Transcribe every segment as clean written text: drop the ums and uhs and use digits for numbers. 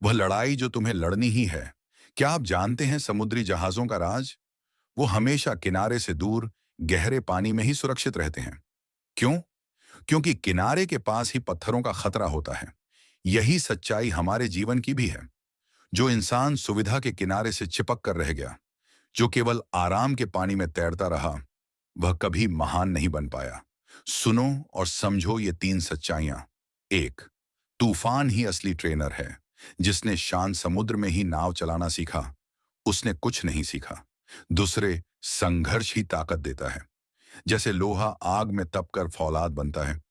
वह लड़ाई जो तुम्हें लड़नी ही है। क्या आप जानते हैं समुद्री जहाजों का राज? वो हमेशा किनारे से दूर, गहरे पानी में ही सुरक्षित रहते हैं। क्यों? क्योंकि किनारे के पास ही पत्थरों का खतरा होता है। यही सच्चाई हमारे जीवन की भी है। जो इंसान सुविधा के किनारे से चिपक कर रह गया, जो केवल आराम के पानी में तैरता रहा, वह कभी महान नहीं बन पाया। सुनो और समझो ये तीन सच्चाइयां। एक, तूफान ही असली ट्रेनर है। जिसने शांत समुद्र में ही नाव चलाना सीखा, उसने कुछ नहीं सीखा। दूसरे, संघर्ष ही ताकत देता है। जैसे लोहा आग में तपकर फौलाद बनता है,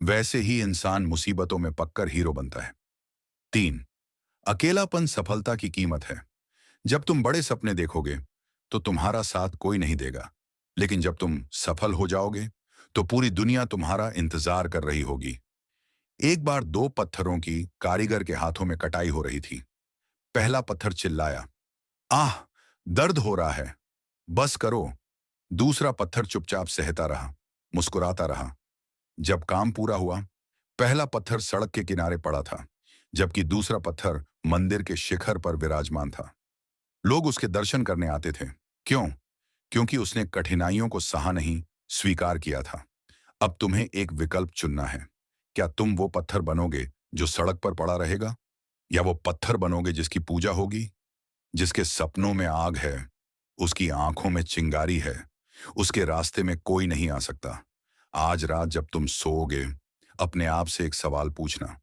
वैसे ही इंसान मुसीबतों में पककर हीरो बनता है। तीन, अकेलापन सफलता की कीमत है। जब तुम बड़े सपने देखोगे, तो तुम्हारा साथ कोई नहीं देगा। लेकिन जब तुम सफल हो जाओगे, तो पूरी दुनिया तुम्हारा इंतजार कर रही होगी। एक बार दो पत्थरों की कारीगर के हाथों में कटाई हो रही थी। पहला पत्थर चिल्लाया, आह, दर्द हो रहा है, बस करो। दूसरा पत्थर चुपचाप सहता रहा, मुस्कुराता रहा। जब काम पूरा हुआ, पहला पत्थर सड़क के किनारे पड़ा था, जबकि दूसरा पत्थर मंदिर के शिखर पर विराजमान था। लोग उसके दर्शन करने आते थे। क्यों? क्योंकि उसने कठिनाइयों को सहा नहीं, स्वीकार किया था। अब तुम्हें एक विकल्प चुनना है। क्या तुम वो पत्थर बनोगे जो सड़क पर पड़ा रहेगा, या वो पत्थर बनोगे जिसकी पूजा होगी, जिसके सपनों में आग है, उसकी आंखों में चिंगारी है, उसके रास्ते में कोई नहीं आ सकता। आज रात जब तुम सोओगे, अपने आप से एक सवाल पूछना,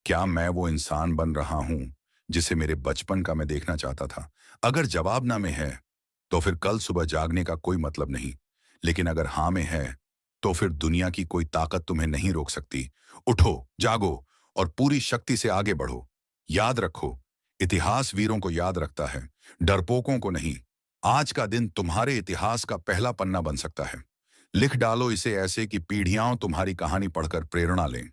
क्या मैं वो इंसान बन रहा हूं जिसे मेरे बचपन का मैं देखना चाहता था? अगर जवाब ना में है, तो फिर कल सुबह जागने का कोई मतलब नहीं। लेकिन अगर हाँ में है, तो फिर दुनिया की कोई ताकत तुम्हें नहीं रोक सकती। उठो, जागो और पूरी शक्ति से आगे बढ़ो। याद रखो, इतिहास वीरों को याद रखता है, डरपोकों को नहीं। आज का दिन तुम्हारे इतिहास का पहला पन्ना बन सकता है। लिख डालो इसे ऐसे कि पीढ़ियां तुम्हारी कहानी पढ़कर प्रेरणा लें।